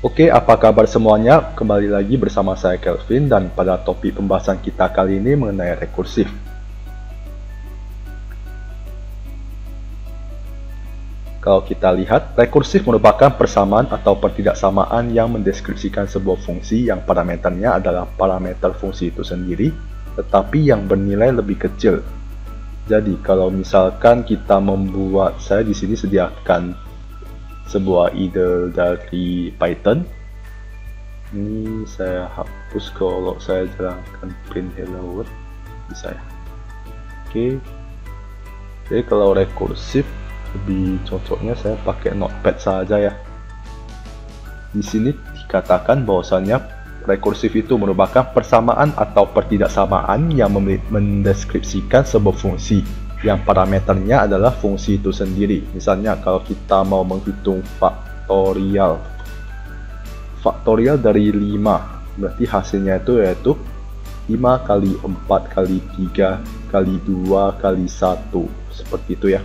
Oke, apa kabar semuanya? Kembali lagi bersama saya Kelvin dan pada topik pembahasan kita kali ini mengenai rekursif. Kalau kita lihat, rekursif merupakan persamaan atau pertidaksamaan yang mendeskripsikan sebuah fungsi yang parameternya adalah parameter fungsi itu sendiri, tetapi yang bernilai lebih kecil. Jadi, kalau misalkan kita membuat, saya di sini sediakan sebuah ide dari Python. Ini saya hapus kalau saya jalankan print hello world, bisa ya. Oke. Jadi kalau rekursif lebih cocoknya saya pakai notepad saja ya. Di sini dikatakan bahwasannya rekursif itu merupakan persamaan atau pertidaksamaan yang mendeskripsikan sebuah fungsi yang parameternya adalah fungsi itu sendiri. Misalnya kalau kita mau menghitung faktorial dari 5, berarti hasilnya itu yaitu 5 kali 4 kali 3 kali 2 kali 1, seperti itu ya.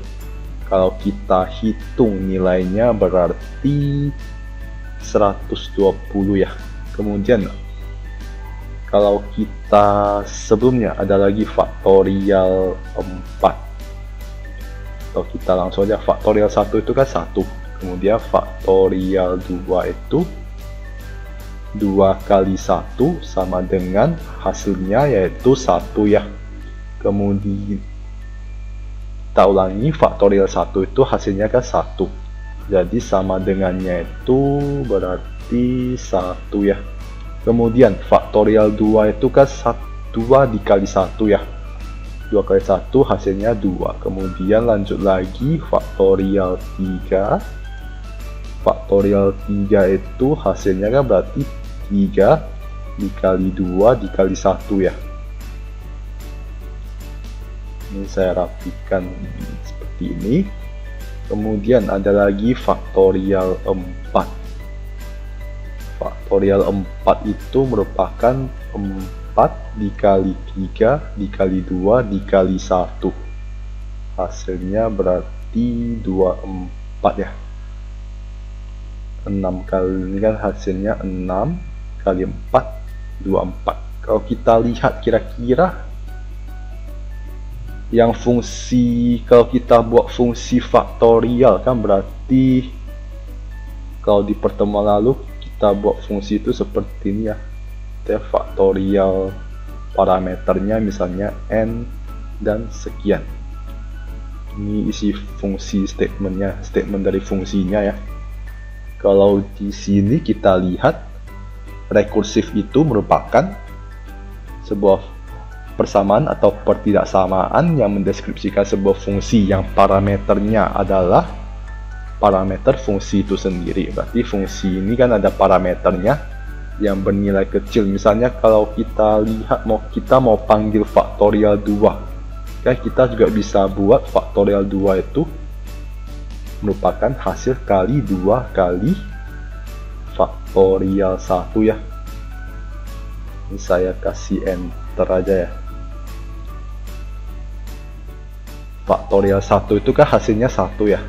Kalau kita hitung nilainya berarti 120 ya. Kemudian kalau kita sebelumnya ada lagi faktorial 4, atau kita langsung aja faktorial 1 itu kan 1, kemudian faktorial 2 itu 2 kali 1 sama dengan hasilnya yaitu 1 ya. Kemudian kita ulangi, faktorial 1 itu hasilnya kan 1, jadi sama dengannya itu berarti 1 ya. Kemudian faktorial 2 itu kan 2 dikali 1 ya, 2 kali 1 hasilnya 2. Kemudian lanjut lagi faktorial 3. Faktorial 3 itu hasilnya kan berarti 3 dikali 2 dikali 1 ya. Ini saya rapikan seperti ini. Kemudian ada lagi faktorial 4. Faktorial 4 itu merupakan 4 dikali 3 dikali 2 dikali 1, hasilnya berarti 24 ya. 6 kali ini kan hasilnya 6 kali 4 24. Kalau kita lihat kira-kira yang fungsi, kalau kita buat fungsi faktorial kan berarti kalau di pertemuan lalu kita buat fungsi itu seperti ini ya. Faktorial parameternya misalnya n dan sekian. Ini isi fungsi statementnya, statement dari fungsinya ya. Kalau di sini kita lihat rekursif itu merupakan sebuah persamaan atau pertidaksamaan yang mendeskripsikan sebuah fungsi yang parameternya adalah parameter fungsi itu sendiri. Berarti fungsi ini kan ada parameternya yang bernilai kecil. Misalnya kalau kita lihat kita mau panggil faktorial 2 kan, kita juga bisa buat faktorial 2 itu merupakan hasil kali 2 kali faktorial 1 ya. Ini saya kasih enter aja ya. Faktorial 1 itu kan hasilnya 1 ya.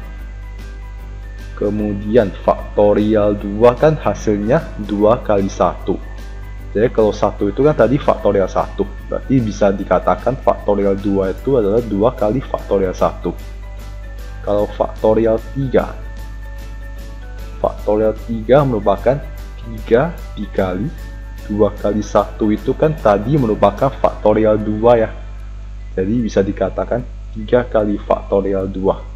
Kemudian faktorial 2 kan hasilnya 2 kali 1. Jadi kalau 1 itu kan tadi faktorial 1, berarti bisa dikatakan faktorial 2 itu adalah 2 kali faktorial 1. Kalau faktorial 3, faktorial 3 merupakan 3 dikali 2 kali 1 itu kan tadi merupakan faktorial 2 ya. Jadi bisa dikatakan 3 kali faktorial 2.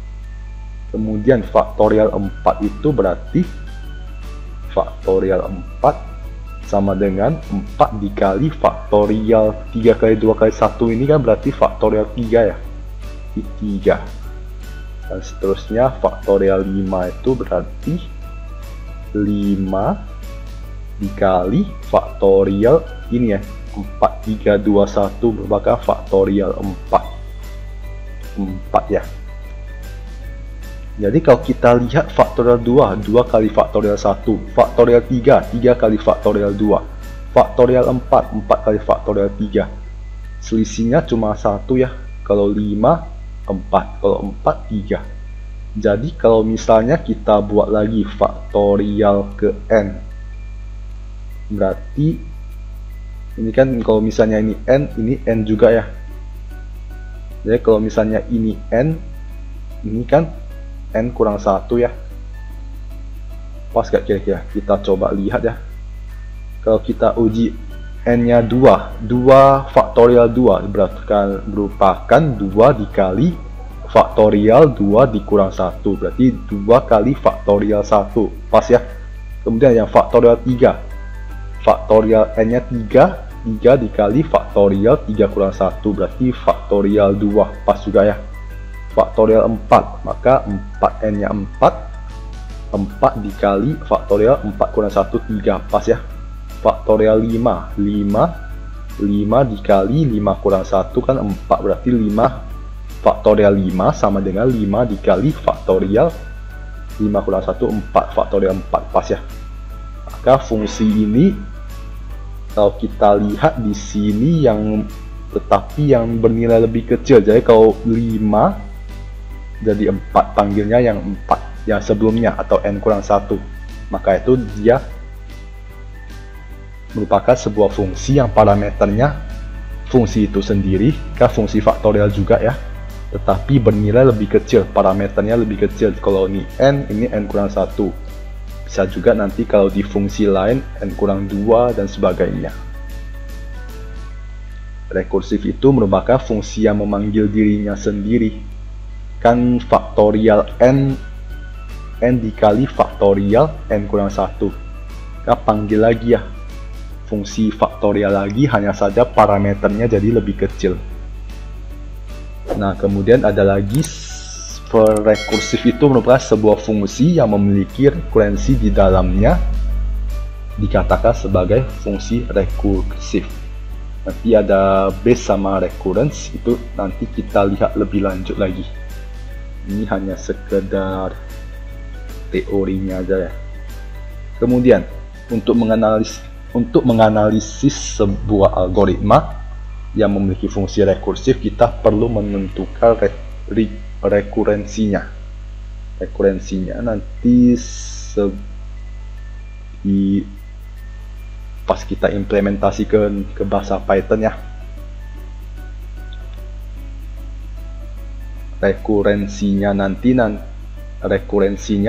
Kemudian faktorial 4 itu berarti faktorial 4 sama dengan 4 dikali faktorial 3 kali 2 kali 1 ini kan berarti faktorial 3 ya. 3. Dan seterusnya faktorial 5 itu berarti 5 dikali faktorial ini ya, 4 3 2 1 merupakan faktorial 4 ya. Jadi kalau kita lihat faktorial 2 kali faktorial 1, faktorial 3 kali faktorial 2, faktorial 4 kali faktorial 3, selisihnya cuma 1 ya. Kalau 5 4, kalau 4 3. Jadi kalau misalnya kita buat lagi faktorial ke n Berarti ini kan kalau misalnya ini n juga ya. Jadi kalau misalnya ini n, ini kan n kurang 1 ya. Pas gak kira-kira? Kita coba lihat ya. Kalau kita uji n-nya 2 faktorial 2 merupakan 2 dikali faktorial 2 dikurang 1. Berarti 2 kali faktorial 1. Pas ya. Kemudian yang faktorial 3. Faktorial n-nya 3 dikali faktorial 3 kurang 1. Berarti faktorial 2. Pas juga ya. Faktorial 4. Maka 4n-nya 4 dikali faktorial 4 kurang 1 3. Pas ya. Faktorial 5 dikali 5 kurang 1 kan 4. Berarti 5 faktorial 5 sama dengan 5 dikali faktorial 5 kurang 1 4. Faktorial 4. Pas ya. Maka fungsi ini kalau kita lihat di sini tetapi yang bernilai lebih kecil. Jadi kalau 5 jadi 4, panggilnya yang 4 yang sebelumnya atau n kurang 1. Maka itu dia merupakan sebuah fungsi yang parameternya fungsi itu sendiri, kan fungsi faktorial juga ya, tetapi bernilai lebih kecil, parameternya lebih kecil. Kalau ini n kurang 1. Bisa juga nanti kalau di fungsi lain n kurang 2 dan sebagainya. Rekursif itu merupakan fungsi yang memanggil dirinya sendiri. Kan faktorial n dikali faktorial n kurang 1. Kan panggil lagi ya. Fungsi faktorial lagi, hanya saja parameternya jadi lebih kecil. Nah, kemudian ada lagi rekursif itu merupakan sebuah fungsi yang memiliki rekurensi di dalamnya, dikatakan sebagai fungsi rekursif. Nanti ada base sama recurrence, itu nanti kita lihat lebih lanjut lagi. Ini hanya sekedar teorinya aja ya. Kemudian untuk menganalisis sebuah algoritma yang memiliki fungsi rekursif, kita perlu menentukan rekurensinya. Rekurensinya nanti pas kita implementasikan ke bahasa Python ya. Rekurensinya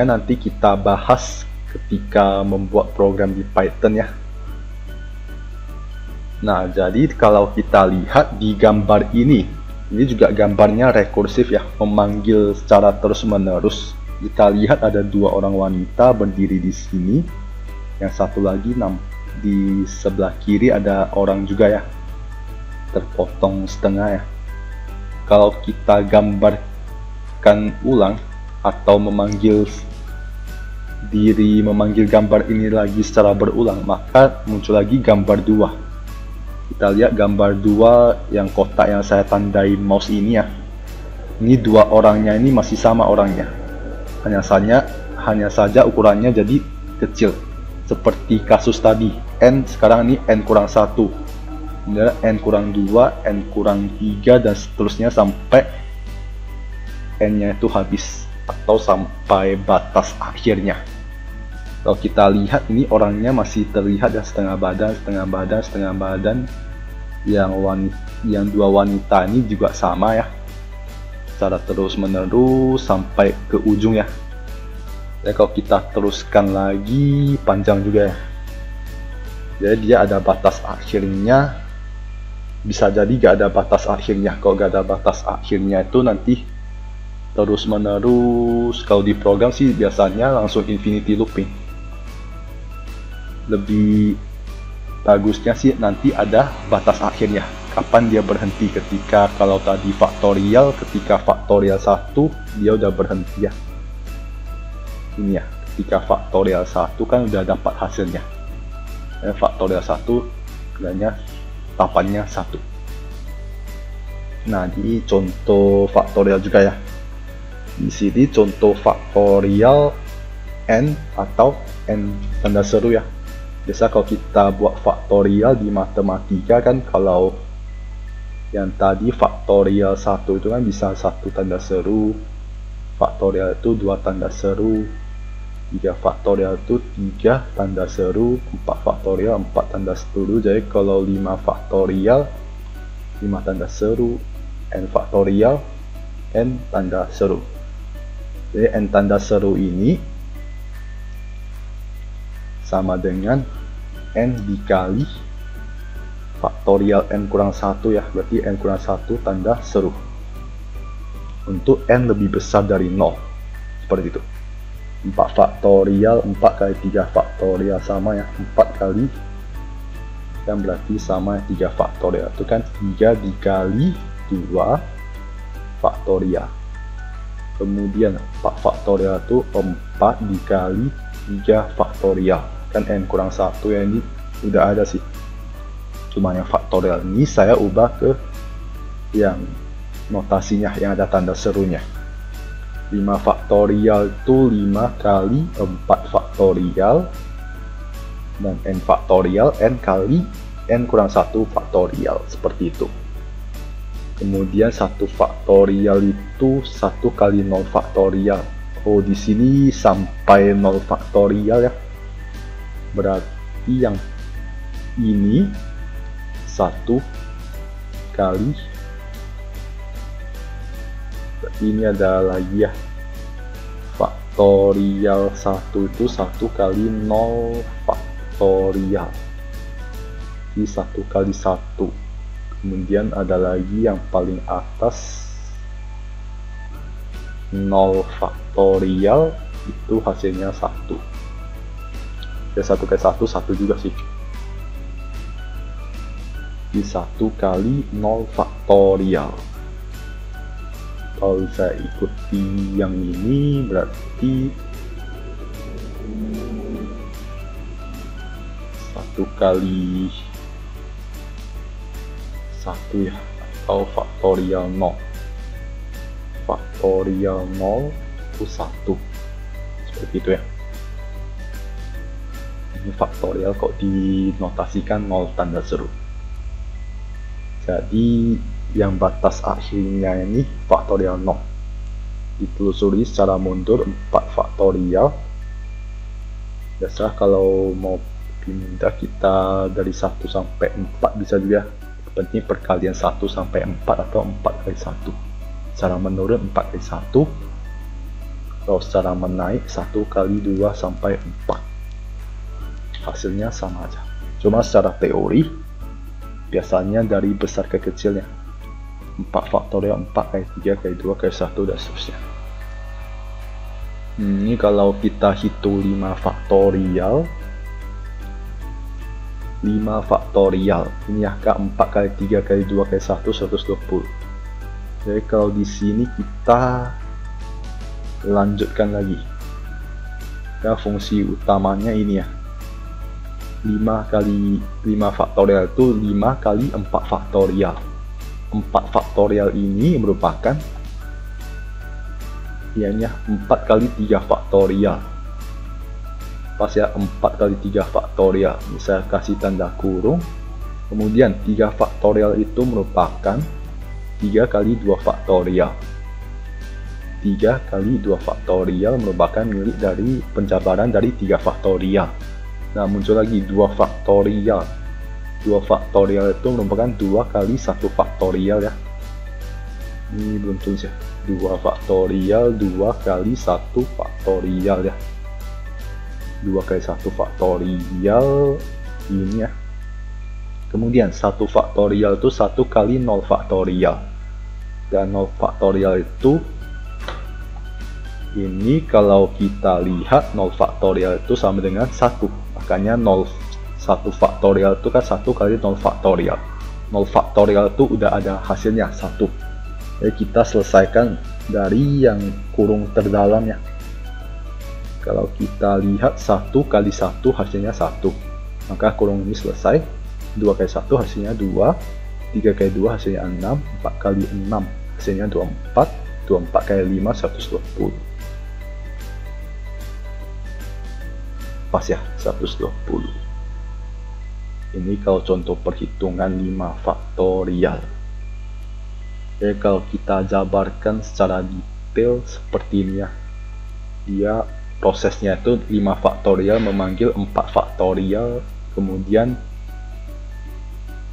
nanti kita bahas ketika membuat program di Python ya. Nah, jadi kalau kita lihat di gambar ini juga gambarnya rekursif ya, memanggil secara terus-menerus. Kita lihat ada 2 orang wanita berdiri di sini, yang satu lagi di sebelah kiri ada orang juga ya, terpotong setengah ya. Kalau kita gambarkan ulang atau memanggil gambar ini lagi secara berulang, maka muncul lagi gambar 2. Kita lihat gambar 2 yang kotak yang saya tandai mouse ini ya. Ini 2 orangnya ini masih sama orangnya. Hanya saja ukurannya jadi kecil. Seperti kasus tadi, n sekarang ini n kurang 1. Kemudian n kurang 2, n kurang 3 dan seterusnya sampai n-nya itu habis atau sampai batas akhirnya. Kalau kita lihat ini orangnya masih terlihat ya, setengah badan. Yang 2 wanita ini juga sama ya, secara terus menerus sampai ke ujung ya. Jadi kalau kita teruskan lagi panjang juga ya. Jadi dia ada batas akhirnya, bisa jadi gak ada batas akhirnya. Kalau gak ada batas akhirnya itu nanti terus menerus. Kalau di program sih biasanya langsung infinity looping. Lebih bagusnya sih nanti ada batas akhirnya, kapan dia berhenti. Ketika kalau tadi faktorial, ketika faktorial 1 dia udah berhenti ya. Ini ya, ketika faktorial 1 kan udah dapat hasilnya. Faktorial 1 kiranya tahapannya 1. Nah, di contoh faktorial juga ya. Di sini contoh faktorial n atau n tanda seru ya. Biasa kalau kita buat faktorial di matematika kan, kalau yang tadi faktorial 1 itu kan bisa 1 tanda seru, faktorial itu 2 tanda seru, 3 faktorial itu 3 tanda seru, 4 faktorial 4 tanda seru. Jadi kalau 5 faktorial 5 tanda seru, n faktorial n tanda seru. Jadi n tanda seru ini sama dengan n dikali faktorial n kurang 1 ya, berarti n kurang 1 tanda seru untuk n lebih besar dari 0, seperti itu. 4 faktorial 4 kali 3 faktorial sama ya, 4 kali kan berarti sama 3 faktorial, itu kan 3 dikali 2 faktorial. Kemudian 4 faktorial itu 4 dikali 3 faktorial, kan n kurang 1 ya, ini udah ada sih, cuma yang faktorial ini saya ubah ke yang notasinya yang ada tanda serunya. 5 faktorial itu 5 kali 4 faktorial dan n faktorial n kali n kurang 1 faktorial, seperti itu. Kemudian 1 faktorial itu 1 kali 0 faktorial. Oh, di sini sampai 0 faktorial ya, berarti yang ini 1 kali, ini ada lagi ya, faktorial 1 itu 1 kali 0 faktorial, jadi 1 kali 1. Kemudian ada lagi yang paling atas 0 faktorial, itu hasilnya 1 ya, 1 kali 1 1 juga sih, di 1 kali 0 faktorial. Kalau saya ikuti yang ini berarti 1 kali 1 ya, atau faktorial 0. Faktorial 0 itu 1, seperti itu ya. Ini faktorial kok dinotasikan 0 tanda seru. Jadi yang batas akhirnya ini faktorial 0. Ditelusuri secara mundur 4 faktorial. Biasa kalau mau pindah kita dari 1 sampai 4 bisa juga. Yang penting perkalian 1 sampai 4 atau 4 kali 1. Secara menurun 4 kali 1. Kalau secara menaik 1 kali 2 sampai 4. Hasilnya sama aja. Cuma secara teori biasanya dari besar ke kecilnya. 4 faktorial 4 kali 3 kali 2 kali 1 dan seterusnya. Ini kalau kita hitung 5 faktorial, 5 faktorial ini angka 4 kali 3 kali 2 kali 1 120. Jadi kalau di sini kita lanjutkan lagi ya, fungsi utamanya ini ya, 5 kali 5 faktorial itu 5 kali 4 faktorial. 4 faktorial ini merupakan ianya 4 kali 3 faktorial. Pas ya, 4 kali 3 faktorial. Bisa kasih tanda kurung. Kemudian 3 faktorial itu merupakan 3 kali 2 faktorial. 3 kali 2 faktorial merupakan milik dari penjabaran dari 3 faktorial. Nah, muncul lagi 2 faktorial. 2 faktorial itu merupakan 2 kali 1 faktorial ya. Ini belum tulis ya. 2 faktorial 2 kali 1 faktorial ya. 2 kali 1 faktorial ini ya. Kemudian 1 faktorial itu 1 kali 0 faktorial. Dan 0 faktorial itu ini kalau kita lihat 0 faktorial itu sama dengan 1. Makanya 1 faktorial itu kan 1 kali 0 faktorial. 0 faktorial itu udah ada hasilnya 1. Jadi kita selesaikan dari yang kurung terdalam ya. Kalau kita lihat 1 kali 1 hasilnya 1. Maka kurung ini selesai. 2 kali 1 hasilnya 2. 3 kali 2 hasilnya 6. 4 kali 6 hasilnya 24. 24 kali 5 120. Pas ya, 120. Ini kalau contoh perhitungan 5 faktorial. Oke, kalau kita jabarkan secara detail seperti ini ya. Dia prosesnya itu 5 faktorial memanggil 4 faktorial, kemudian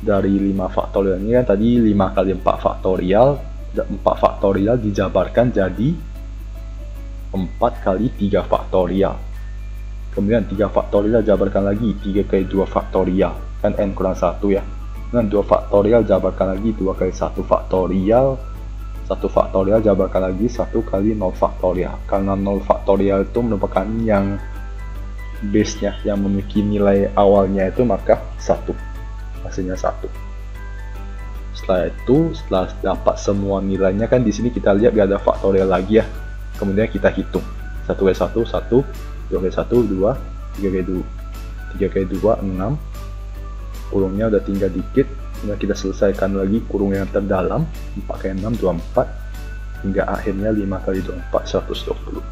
dari 5 faktorial ini kan tadi 5 kali 4 faktorial, 4 faktorial dijabarkan jadi 4 kali 3 faktorial, kemudian 3 faktorial jabarkan lagi 3 kali 2 faktorial, kan n kurang 1 ya, dan 2 faktorial jabarkan lagi 2 kali 1 faktorial, 1 faktorial jabarkan lagi 1 kali 0 faktorial. Karena 0 faktorial itu merupakan yang base nya, yang memiliki nilai awalnya itu, maka 1, hasilnya 1. Setelah itu, setelah dapat semua nilainya, kan di sini kita lihat gak ada faktorial lagi ya, kemudian kita hitung 1 kali 1 1, 2 kali 1 2, 3 kali 2 3 kali 2 6, kurungnya udah tinggal dikit. Kemudian kita selesaikan lagi kurung yang terdalam 4 kali 6 24, hingga akhirnya 5 kali 24 120.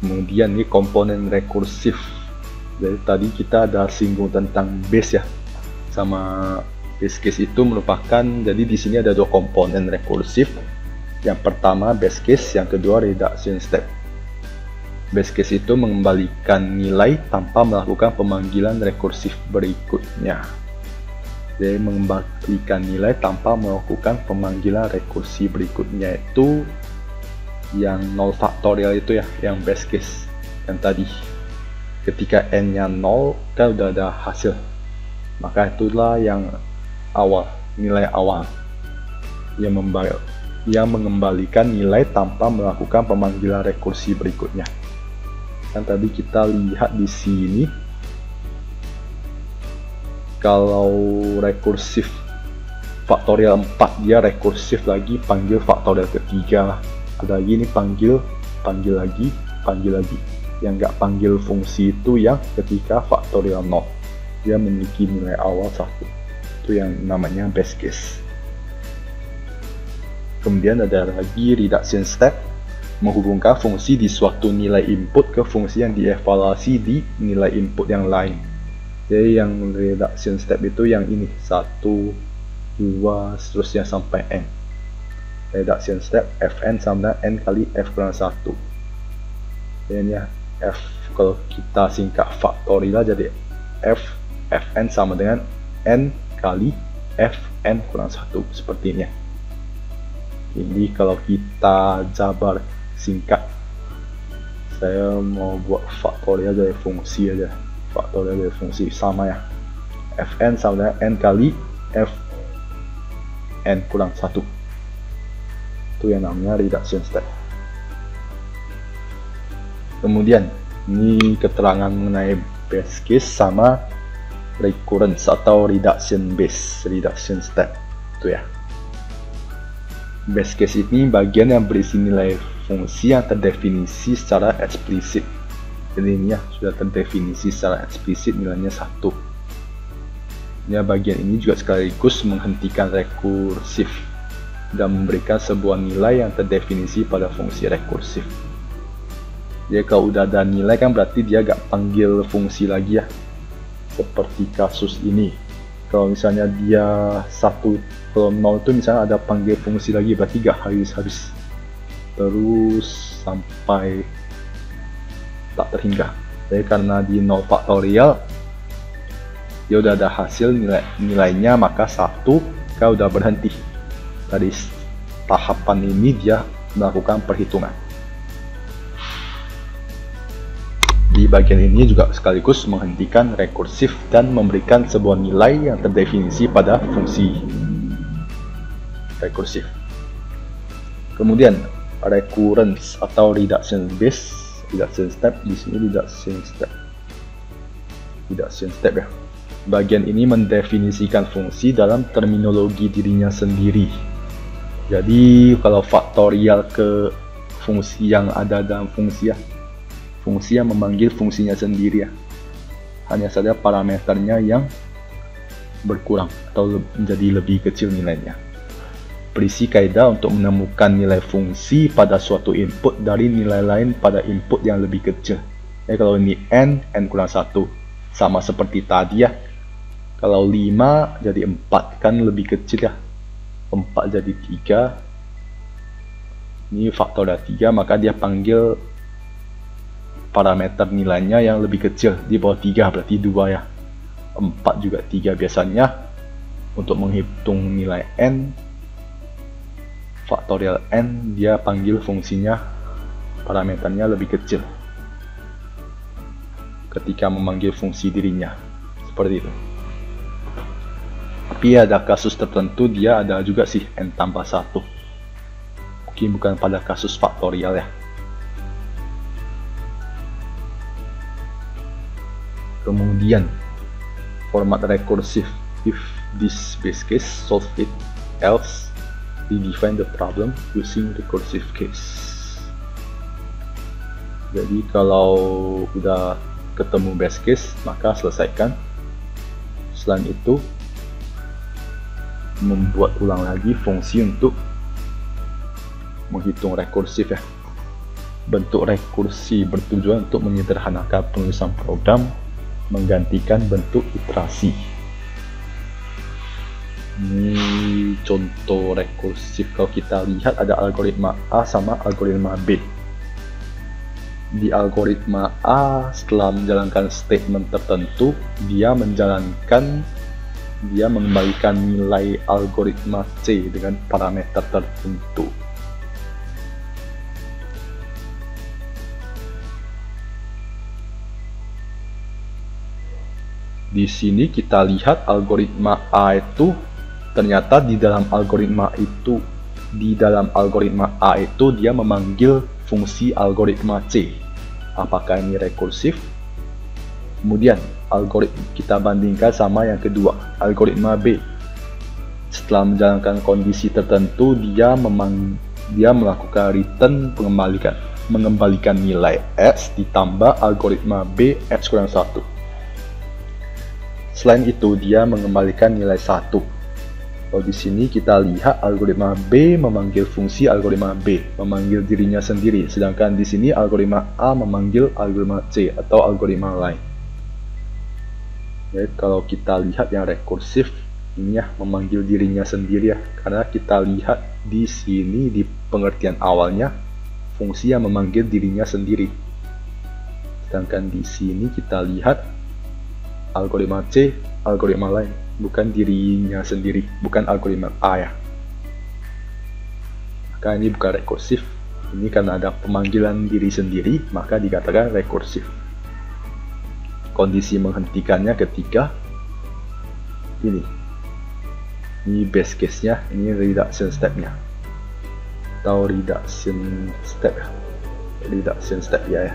Kemudian ini komponen rekursif. Jadi tadi kita ada singgung tentang base ya, sama base case itu merupakan, jadi di sini ada 2 komponen rekursif. Yang pertama base case, yang kedua reduction step. Base case itu mengembalikan nilai tanpa melakukan pemanggilan rekursif berikutnya. Jadi mengembalikan nilai tanpa melakukan pemanggilan rekursi berikutnya itu yang 0 faktorial itu ya, yang base case yang tadi. Ketika n nya 0 kan udah ada hasil, maka itulah yang awal, nilai awal yang mengembalikan nilai tanpa melakukan pemanggilan rekursi berikutnya. Kan tadi kita lihat di sini, kalau rekursif faktorial 4 dia rekursif lagi, panggil faktorial ketiga lah. Ada lagi ini panggil lagi. Yang nggak panggil fungsi itu yang ketika faktorial 0 dia memiliki nilai awal 1, itu yang namanya base case. Kemudian ada lagi reduction step, menghubungkan fungsi di suatu nilai input ke fungsi yang dievaluasi di nilai input yang lain. Jadi yang reduction step itu yang ini 1, 2, seterusnya sampai n. Reduction step fn sama n kali f kurang 1. Jadi ya f, kalau kita singkat faktorial jadi fn sama dengan n kali fn kurang 1, seperti ini. Ini kalau kita jabar singkat, saya mau buat faktorial dari fungsi aja, faktorial dari fungsi sama ya, fn sama dengan n kali fn kurang 1, itu yang namanya reduction step. Kemudian ini keterangan mengenai base case sama recurrence atau reduction step itu ya. Base case ini bagian yang berisi nilai fungsi yang terdefinisi secara eksplisit. Jadi ini ya sudah terdefinisi secara eksplisit nilainya 1. Ya, bagian ini juga sekaligus menghentikan rekursif dan memberikan sebuah nilai yang terdefinisi pada fungsi rekursif. Jadi kalau udah ada nilai kan berarti dia gak panggil fungsi lagi ya, seperti kasus ini. Kalau misalnya dia 1, kalau 0 itu misalnya ada panggil fungsi lagi, berarti gak harus terus sampai tak terhingga. Jadi karena di 0 faktorial dia udah ada hasil nilainya, maka 1 kan udah berhenti. Dari tahapan ini dia melakukan perhitungan. Di bagian ini juga sekaligus menghentikan rekursif dan memberikan sebuah nilai yang terdefinisi pada fungsi rekursif. Kemudian recurrence atau reduction step, di sini reduction step ya. Bagian ini mendefinisikan fungsi dalam terminologi dirinya sendiri. Jadi kalau faktorial ke fungsi yang ada dalam fungsi ya, fungsi yang memanggil fungsinya sendiri ya, hanya saja parameternya yang berkurang atau menjadi lebih kecil nilainya. Berisi kaidah untuk menemukan nilai fungsi pada suatu input dari nilai lain pada input yang lebih kecil. Jadi kalau ini n kurang 1, sama seperti tadi ya. Kalau 5 jadi 4 kan lebih kecil ya, 4 jadi 3, Ini faktorial 3, maka dia panggil parameter nilainya yang lebih kecil, di bawah 3 berarti 2 ya. 4 juga 3. Biasanya untuk menghitung nilai n, faktorial n, dia panggil fungsinya parameternya lebih kecil ketika memanggil fungsi dirinya, seperti itu. Tapi ada kasus tertentu dia ada juga sih n tambah 1. Mungkin bukan pada kasus faktorial ya. Kemudian format recursive, if this base case solve it, else redefine the problem using recursive case. Jadi kalau udah ketemu base case maka selesaikan. Selain itu membuat ulang lagi fungsi untuk menghitung rekursif ya. Bentuk rekursi bertujuan untuk menyederhanakan penulisan program, menggantikan bentuk iterasi. Ini contoh rekursif. Kalau kita lihat ada algoritma A sama algoritma B. Di algoritma A, setelah menjalankan statement tertentu, dia mengembalikan nilai algoritma C dengan parameter tertentu. Di sini kita lihat algoritma A itu ternyata di dalam algoritma A itu dia memanggil fungsi algoritma C. Apakah ini rekursif? Kemudian kita bandingkan sama yang kedua, algoritma B. Setelah menjalankan kondisi tertentu, dia melakukan return mengembalikan nilai X ditambah algoritma B X kurang 1. Selain itu, dia mengembalikan nilai 1. Kalau di sini kita lihat algoritma B memanggil fungsi algoritma B, memanggil dirinya sendiri. Sedangkan di sini algoritma A memanggil algoritma C atau algoritma lain. Jadi kalau kita lihat yang rekursif, ini ya memanggil dirinya sendiri ya. Karena kita lihat di sini di pengertian awalnya, fungsi yang memanggil dirinya sendiri. Sedangkan di sini kita lihat algoritma C, algoritma lain, bukan dirinya sendiri, bukan algoritma A ya. Maka ini bukan rekursif. Ini karena ada pemanggilan diri sendiri, maka dikatakan rekursif. Kondisi menghentikannya ketika ini base case nya, ini reduction step nya atau reduction step ya.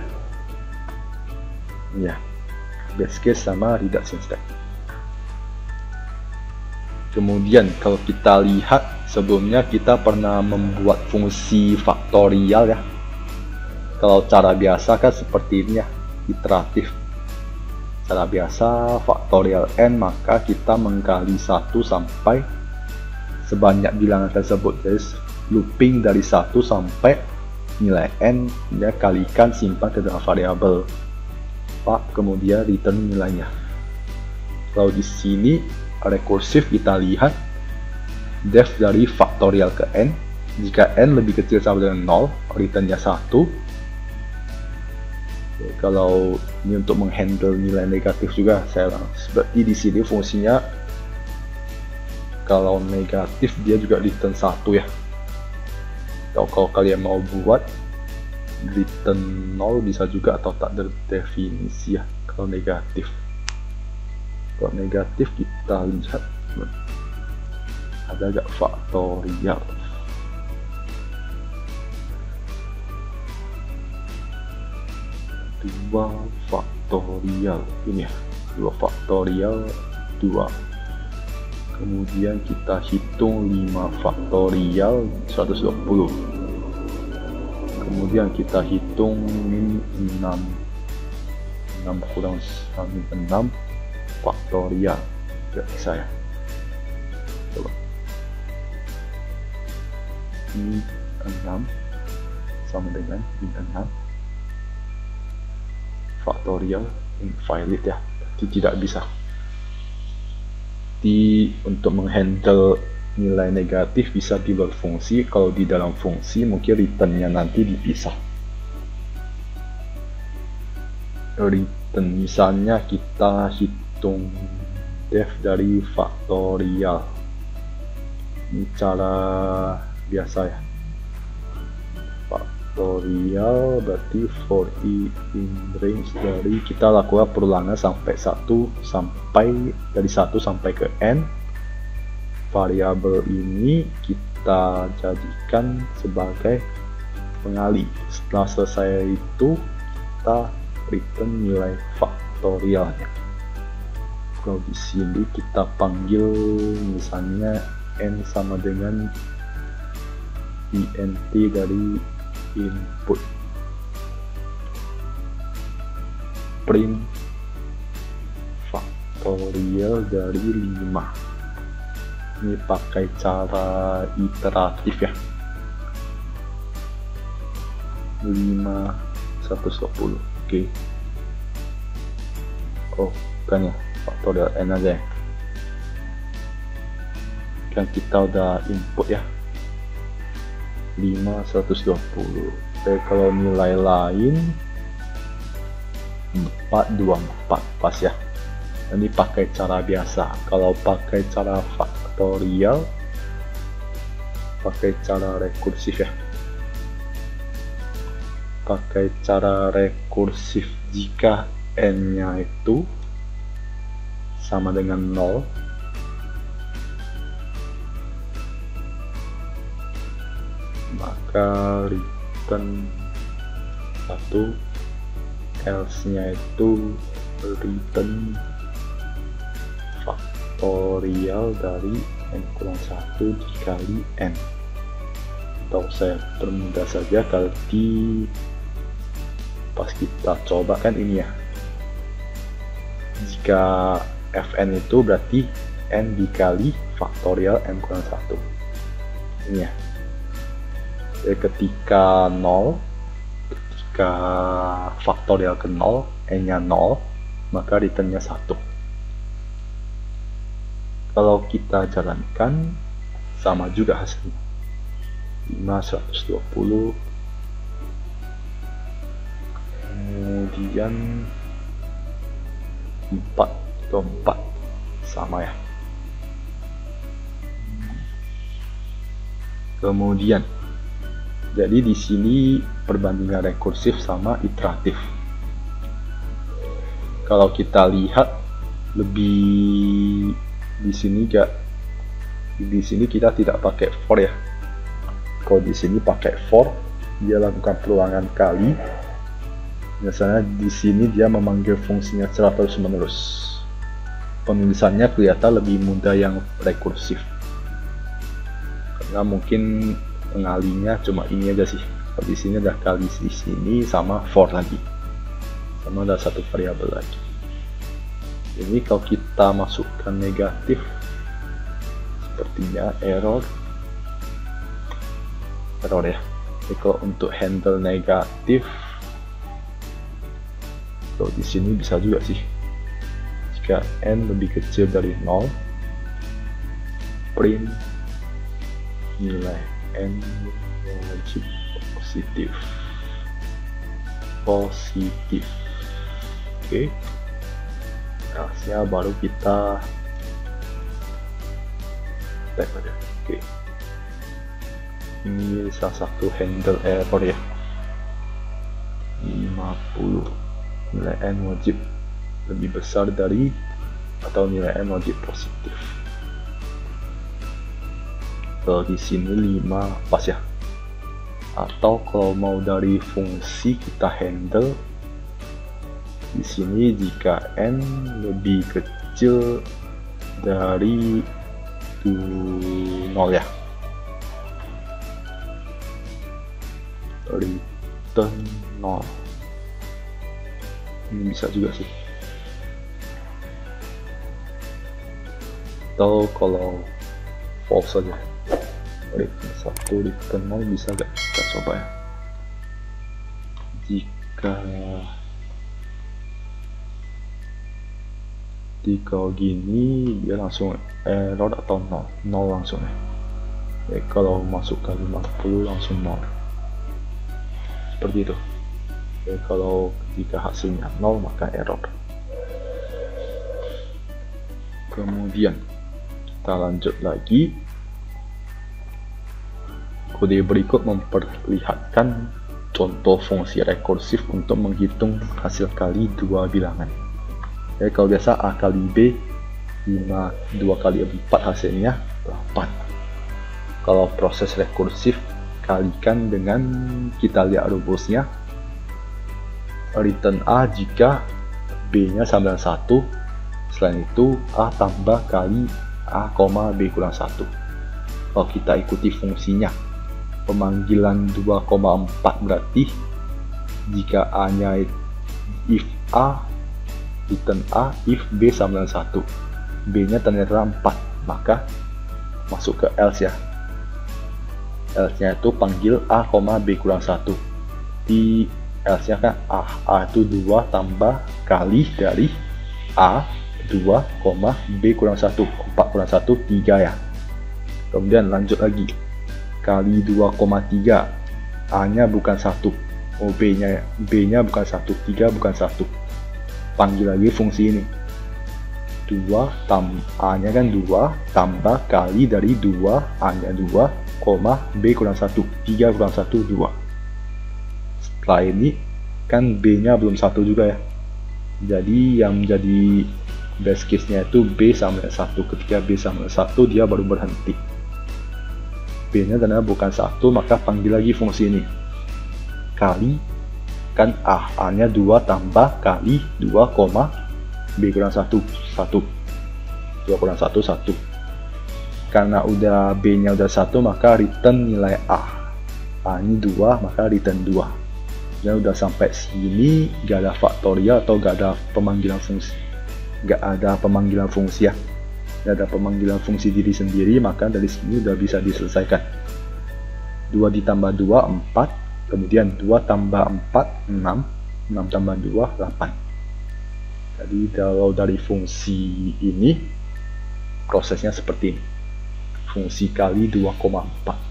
Ya, base case sama reduction step. Kemudian kalau kita lihat sebelumnya kita pernah membuat fungsi faktorial ya. Kalau cara biasa kan seperti ini ya, iteratif. Cara biasa faktorial n, maka kita mengkali 1 sampai sebanyak bilangan tersebut. Jadi looping dari 1 sampai nilai n, dia kalikan simpan ke dalam variabel, kemudian return nilainya. Kalau di sini rekursif kita lihat def dari faktorial ke n. Jika n lebih kecil sama dengan 0, returnnya 1. Kalau ini untuk menghandle nilai negatif juga saya berarti di sini fungsinya kalau negatif dia juga return 1 ya. Kalau kalian mau buat return 0 bisa juga atau tak terdefinisi ya. Kalau negatif kita lihat ada gak faktorial. Dua faktorial ini ya, 2 faktorial 2. Kemudian kita hitung 5 faktorial 120. Kemudian kita hitung min 6 kurang 6 faktorial. Tidak bisa ya. Coba min 6 sama dengan min 6 faktorial invalid ya, berarti tidak bisa. Untuk menghandle nilai negatif bisa di luar fungsi, kalau di dalam fungsi mungkin returnnya nanti dipisah. Return misalnya kita hitung def dari faktorial, ini cara biasa ya. Faktorial berarti for i in range dari, kita lakukan perulangan sampai 1 sampai ke n. Variabel ini kita jadikan sebagai pengali. Setelah selesai itu kita return nilai faktorialnya. Kalau di sini kita panggil misalnya n sama dengan int dari input, print faktorial dari 5. Ini pakai cara iteratif ya. 5 120. Oke. Oh kan ya, faktorial n aja ya. Kan kita udah input ya 5 120. Kalau nilai lain 424 pas ya. Ini pakai cara biasa. Kalau pakai cara faktorial pakai cara rekursif ya. Pakai cara rekursif jika n nya itu sama dengan 0, maka return 1, else nya itu return faktorial dari n kurang 1 dikali n. Atau saya permudah saja, kalau pas kita coba kan ini ya, jika fn itu berarti n dikali faktorial n kurang 1 ini ya. Jadi ketika 0, ketika faktorial ke 0, n nya 0, maka returnnya 1. Kalau kita jalankan sama juga hasilnya, 5 120, kemudian 4 sama ya. Kemudian jadi di sini perbandingan rekursif sama iteratif. Kalau kita lihat lebih di sini kita tidak pakai for ya. Kalau di sini pakai for, dia lakukan perulangan kali. Biasanya di sini dia memanggil fungsinya secara terus-menerus. Penulisannya kelihatan lebih mudah yang rekursif, karena mungkin pengalinya cuma ini aja sih. Kalau di sini ada kali di sini sama for lagi, sama ada satu variabel lagi. Ini kalau kita masukkan negatif, sepertinya error ya. Jadi kalau untuk handle negatif, kalau di sini bisa juga sih, jika n lebih kecil dari 0, print nilai n wajib positif. Oke, hasilnya baru kita tag aja. Oke, ini salah satu handle error ya. 50, nilai n wajib lebih besar dari atau nilai n wajib positif. Kalau di sini 5 pas ya. Atau kalau mau dari fungsi kita handle di sini, jika n lebih kecil dari 0 ya, return 0. Ini bisa juga sih. Atau kalau false saja, return 1, return 0 bisa gak? Kita coba ya. Jika Jadi kalau gini dia langsung error atau 0 langsung ya. Kalau masuk ke 50 langsung 0 seperti itu. Kalau ketika hasilnya 0 maka error. Kemudian kita lanjut lagi. Kode berikut memperlihatkan contoh fungsi rekursif untuk menghitung hasil kali dua bilangan. Kalau biasa A kali B 5, 2 kali 4 hasilnya 8. Kalau proses rekursif kalikan dengan, kita lihat rumusnya, return A jika B nya sama dengan 1. Selain itu A tambah kali A, B kurang 1. Kalau kita ikuti fungsinya, pemanggilan 2,4 berarti jika A nya if A, return A if B sama dengan 1, B nya ternyata 4, maka masuk ke else ya. Else nya itu panggil A, B kurang 1. Di else nya kan A itu 2 tambah kali dari A 2, B kurang 1, 4 kurang 1, 3 ya. Kemudian lanjut lagi, kali 2,3, A nya bukan 1, B nya bukan 1, 3 bukan 1. Panggil lagi fungsi ini, 2 A nya kan 2 tambah kali dari 2, A nya 2, B kurang 1, 3 kurang 1, 2. Setelah ini kan B nya belum 1 juga ya, jadi yang menjadi best case nya itu B sama dengan 1. Ketika B sama dengan 1 dia baru berhenti. B nya karena bukan 1 maka panggil lagi fungsi ini, kali kan A nya 2 tambah kali 2, B kurang 1, 1, 2 kurang 1, 1. Karena udah B nya udah 1 maka return nilai A ini 2 maka return 2. Dan udah sampai sini gak ada faktorial atau gak ada pemanggilan fungsi, gak ada pemanggilan fungsi ya, gak ada pemanggilan fungsi diri sendiri, maka dari sini udah bisa diselesaikan. 2 ditambah 2, 4, kemudian 2 tambah 4, 6, 6 tambah 2, 8. Jadi kalau dari fungsi ini prosesnya seperti ini, fungsi kali 2,4.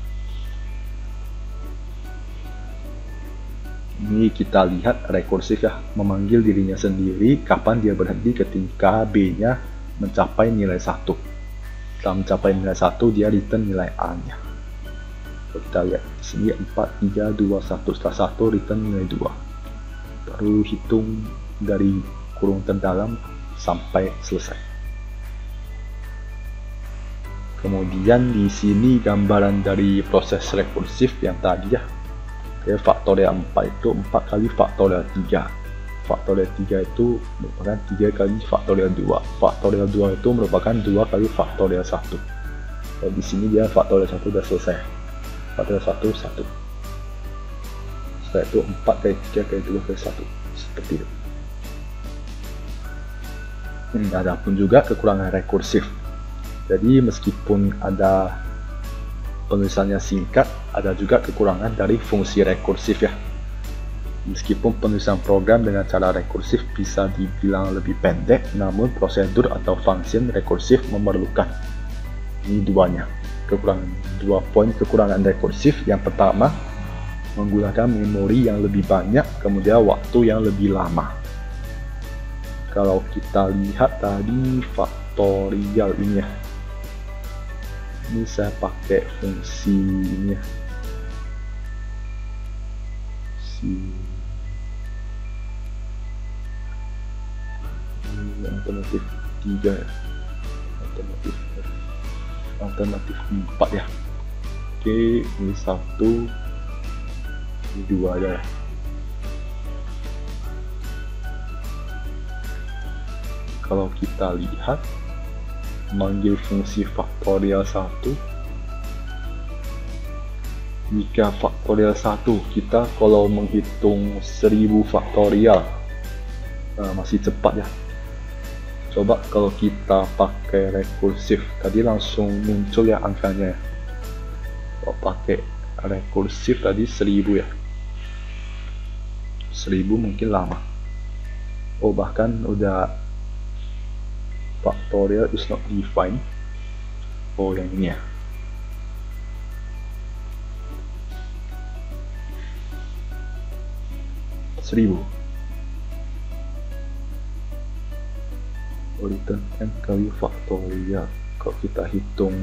Ini kita lihat rekursif ya, memanggil dirinya sendiri. Kapan dia berhenti? Ketika B nya mencapai nilai 1. Setelah mencapai nilai 1 dia return nilai A nya. Kita lihat di sini 4, 3, 2, 1. Setelah 1 return nilai 2. Baru hitung dari kurung terdalam sampai selesai. Kemudian di sini gambaran dari proses rekursif yang tadi ya. Faktorial 4 itu 4 kali faktorial 3. Faktorial 3 itu merupakan 3 kali faktorial 2. Faktorial 2 itu merupakan 2 kali faktorial 1. Dan di sini dia faktorial 1 sudah selesai. Faktorial 1, 1. Setelah itu 4 kali 3 kali 2 kali 1. Seperti itu. Ada pun juga kekurangan rekursif. Jadi meskipun ada penulisannya singkat, ada juga kekurangan dari fungsi rekursif ya. Meskipun penulisan program dengan cara rekursif bisa dibilang lebih pendek, namun prosedur atau function rekursif memerlukan. Ini duanya. Kekurangan, 2 poin kekurangan rekursif. Yang pertama, menggunakan memori yang lebih banyak, kemudian waktu yang lebih lama. Kalau kita lihat tadi faktorial ini ya, ini saya pakai fungsi ini ya, alternatif 3 ya, alternatif 4 ya. Oke, ini 1, ini 2 aja ya. Kalau kita lihat manggil fungsi faktorial 1, jika faktorial 1 kita kalau menghitung 1000 faktorial masih cepat ya. Coba kalau kita pakai rekursif, tadi langsung muncul ya angkanya ya. Kalau pakai rekursif tadi 1000 ya, 1000 mungkin lama. Oh bahkan udah factorial is not defined. Oh, yang ini ya. Seribu. Return n kali factorial. Kalau kita hitung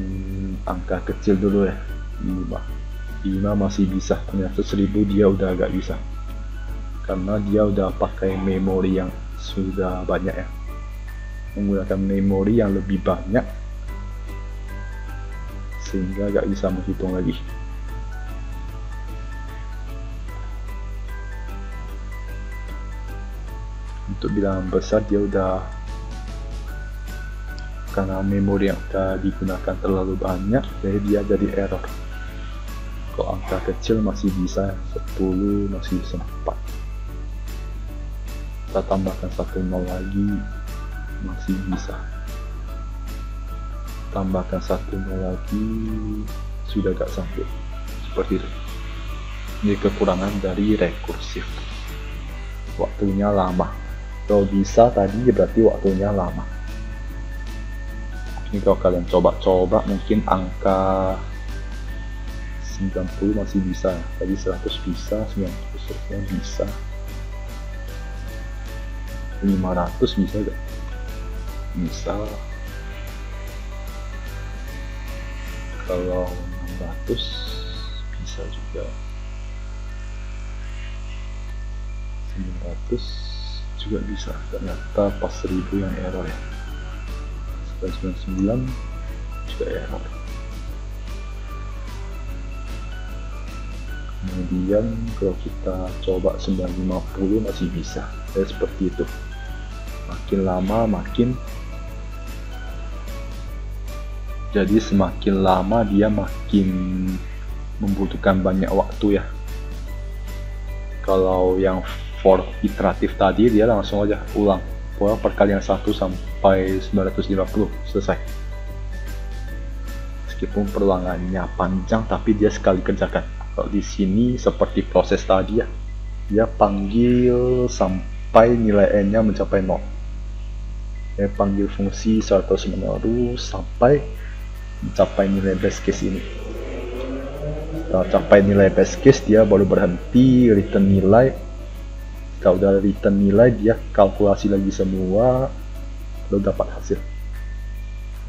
angka kecil dulu ya, 5 masih bisa. Ternyata 1000 dia udah agak bisa, karena dia udah pakai memori yang sudah banyak ya, menggunakan memori yang lebih banyak, sehingga agak bisa menghitung lagi. Untuk bilangan besar dia udah, karena memori yang sudah digunakan terlalu banyak, jadi dia jadi error. Kalau angka kecil masih bisa, 10 masih sempat. Kita tambahkan 1 0 lagi, masih bisa. Tambahkan 1 0 lagi, sudah gak sampai. Seperti itu. Ini kekurangan dari rekursif. Waktunya lama. Kalau bisa tadi berarti waktunya lama. Ini kalau kalian coba-coba mungkin angka 90 masih bisa, tadi 100 bisa, 90 bisa, 500 bisa gak? Bisa. Kalau 600 bisa juga, 900 juga bisa. Ternyata pas 1000 yang error ya, 99 juga error. Kemudian kalau kita coba 950 masih bisa. Seperti itu. Makin lama makin, jadi semakin lama dia makin membutuhkan banyak waktu ya. Kalau yang for iteratif tadi dia langsung aja ulang perkalian 1 sampai 950 selesai. Meskipun perulangannya panjang tapi dia sekali kerjakan. Kalau di sini seperti proses tadi ya, dia panggil sampai nilai n-nya mencapai 0. Dia panggil fungsi terus menerus sampai mencapai nilai base case ini. Kalau capai nilai base case dia baru berhenti return nilai. Kalau udah return nilai dia kalkulasi lagi semua, lalu dapat hasil.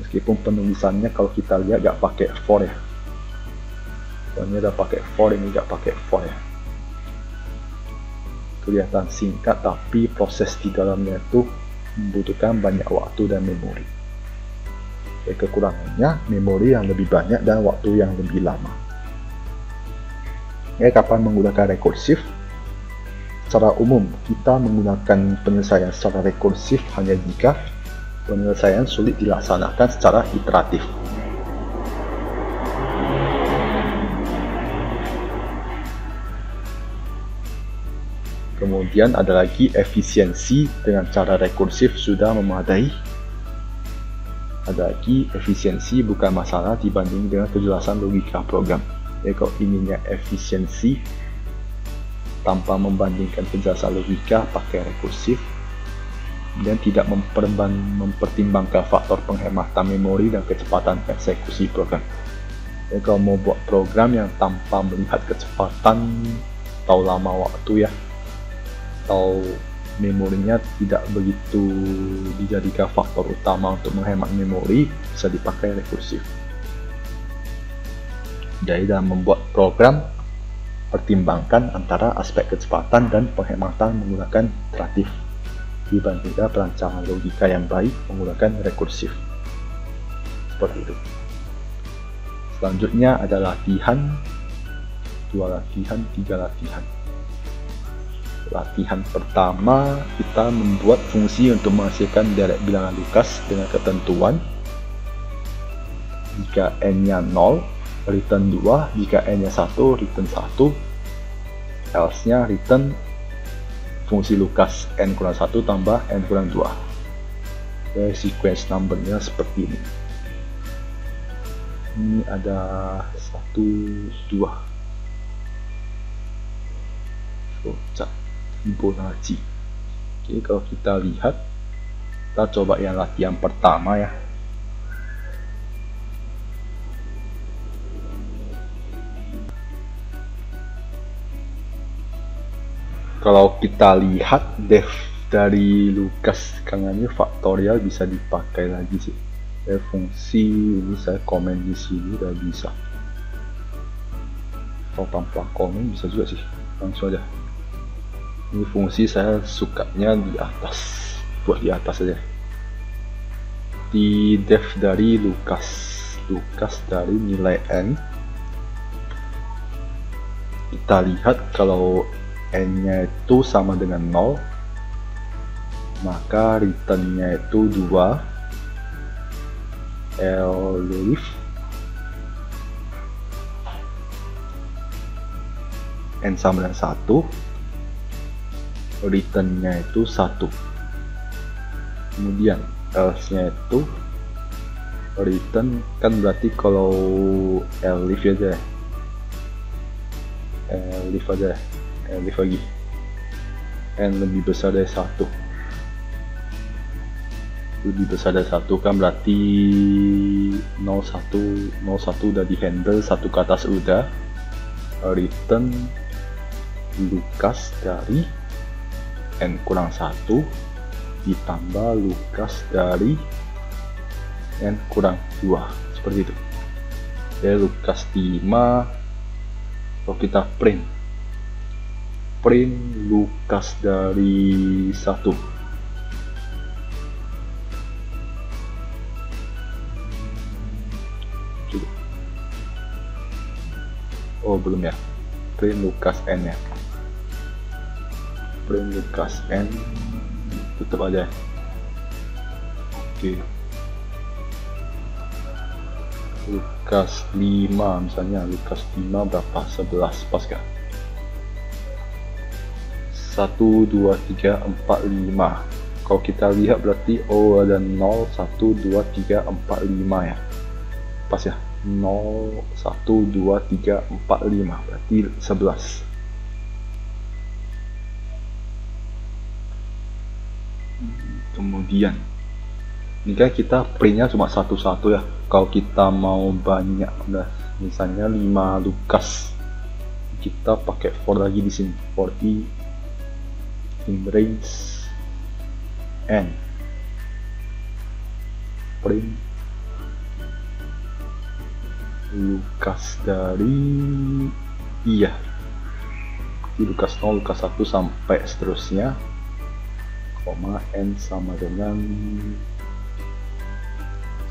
Meskipun penulisannya kalau kita lihat gak pakai for ya, soalnya udah pakai for, ini gak pakai for ya. Kelihatan singkat tapi proses di dalamnya itu membutuhkan banyak waktu dan memori. Kekurangannya memori yang lebih banyak dan waktu yang lebih lama. Kapan menggunakan rekursif? Secara umum, kita menggunakan penyelesaian secara rekursif hanya jika penyelesaian sulit dilaksanakan secara iteratif. Kemudian ada lagi efisiensi dengan cara rekursif sudah memadai. Ada lagi efisiensi bukan masalah dibanding dengan kejelasan logika program. Kalau ininya efisiensi tanpa membandingkan kejelasan logika pakai rekursif, dan tidak mempertimbangkan faktor penghematan memori dan kecepatan eksekusi program. Jadi kalau mau buat program yang tanpa melihat kecepatan atau lama waktu ya, atau memorinya tidak begitu dijadikan faktor utama untuk menghemat memori, bisa dipakai rekursif. Jadi dalam membuat program, pertimbangkan antara aspek kecepatan dan penghematan menggunakan iteratif dibandingkan perancangan logika yang baik menggunakan rekursif. Seperti itu. Selanjutnya ada latihan, 2 latihan, 3 latihan. Latihan pertama, kita membuat fungsi untuk menghasilkan deret bilangan Lucas dengan ketentuan jika n-nya 0, return 2, jika n-nya 1, return 1, else-nya return fungsi Lucas n kurang 1 tambah n kurang 2. Sequence number-nya seperti ini. Ini ada 1, 2. Fibonacci. Oke, kalau kita lihat Kita coba yang latihan pertama ya. Kalau kita lihat def dari Lucas kangennya faktorial bisa dipakai lagi sih. Fungsi ini saya komen di sini udah bisa. Kalau tanpa komen bisa juga sih, langsung aja. Ini fungsi saya sukanya di atas, buat di atas aja. Di def dari Lucas dari nilai n, kita lihat kalau n nya itu sama dengan 0, maka return nya itu 2, elif n sama dengan 1, return nya itu 1. Kemudian else nya itu return, kan berarti kalau elif aja ya, elif lagi n lebih besar dari 1, lebih besar dari 1 kan berarti 01 udah di handle, 1 ke atas udah. Return Lucas dari n kurang 1 ditambah Lucas dari n kurang 2, seperti itu. Jadi Lucas 5, kalau kita print Lucas dari 1, oh belum ya, print Lucas n ya, print Lucas n, tutup aja. Oke, Lucas 5 misalnya, Lucas 5 berapa, 11 pas kan? 1, 2, 3, 4, 5. Kalau kita lihat berarti ada 0, 1, 2, 3, 4, 5 ya, pas ya, 0, 1, 2, 3, 4, 5 berarti 11. Kemudian ini kan kita printnya cuma satu-satu ya. Kalau kita mau banyak, misalnya 5 Lucas, kita pakai for lagi di sini, for i in range n, print Lucas dari iya, Lucas 0, Lucas 1 sampai seterusnya, koma n sama dengan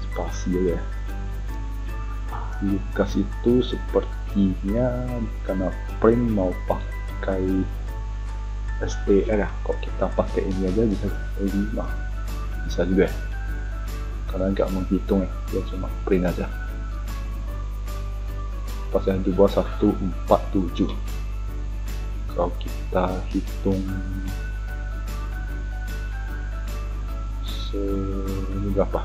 spasi ya. Lucas itu sepertinya karena print mau pakai str ya, kok kita pakai ini aja bisa 5, bisa juga ya, karena nggak menghitung ya, dia cuma print aja. Pas yang di bawah 147, kalau kita hitung ini berapa,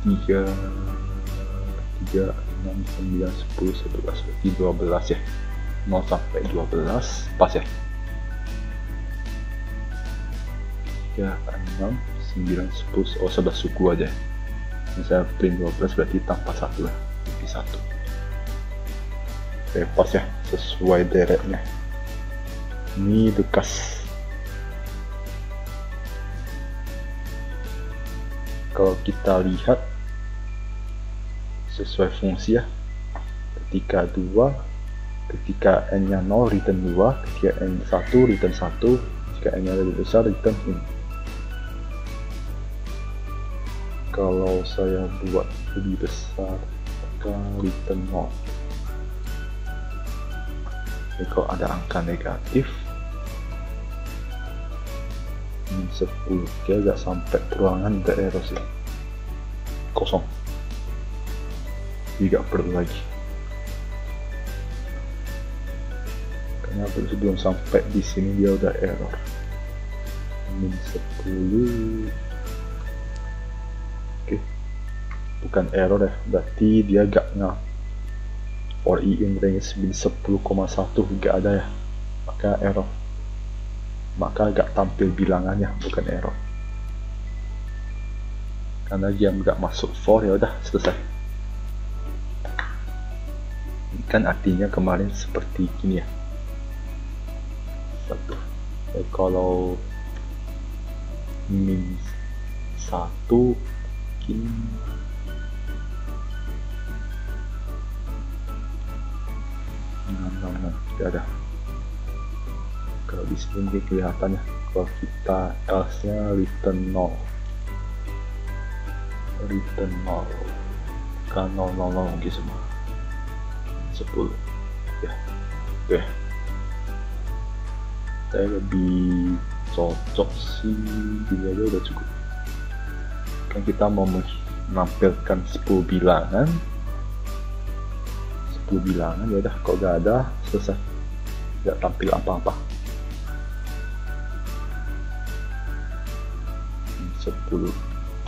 3, 6, 9, 10, 11, berarti 12 ya, 0 sampai 12 pas ya, 3, 6, 9, 10, oh 11 suku aja. Misalnya print 12 berarti tanpa 1 ya, lebih 1. Oke, pas ya, sesuai dereknya. Ini Lucas. Kalau kita lihat sesuai fungsi ya, ketika n nya 0 return 2, ketika n 1 return 1, jika n nya lebih besar return ini. Kalau saya buat lebih besar maka return 0. Jadi kalau ada angka negatif min 10, dia agak sampai peruangan ada error sih, kosong, jadi gak perlu lagi, karena sebelum sampai di sini dia udah error. Min 10, oke, bukan error ya, berarti dia gak for i in range min 10,1 gak ada ya, maka error. maka gak tampil bilangannya, bukan error. Karena dia gak masuk for, ya udah selesai. Kan artinya kemarin seperti gini ya. Satu. Kalau min 1 mungkin tidak ada. Kalau di sini mungkin kelihatannya, kalau kita else-nya return 0, kan 000 mungkin semua 10 ya. Oke, saya lebih cocok sih ini aja udah cukup. Kan kita mau menampilkan 10 bilangan ya udah, kalau gak ada selesai, gak tampil apa-apa. 10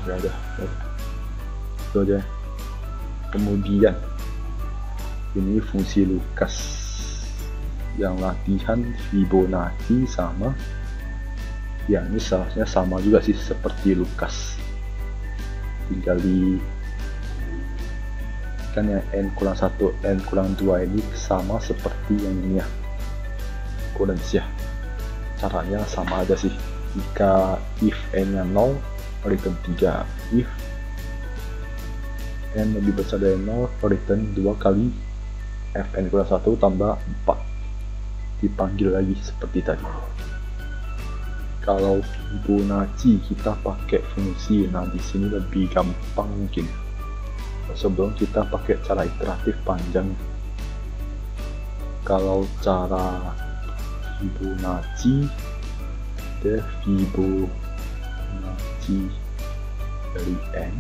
gak ada, itu aja. Kemudian ini fungsi Lucas yang latihan Fibonacci sama, yang ini seharusnya sama juga sih seperti Lucas, tinggal di kan yang n-1 n-2 ini sama seperti yang ini ya, occurrence ya. Caranya sama aja sih. Jika if n nya 0 return 3, if n lebih besar dari 0 return 2 kali fn-1 tambah 4, dipanggil lagi seperti tadi. Kalau Fibonacci kita pakai fungsi, nah di sini lebih gampang mungkin. Sebelum kita pakai cara iteratif panjang. Kalau cara Fibonacci, Fibonacci dari n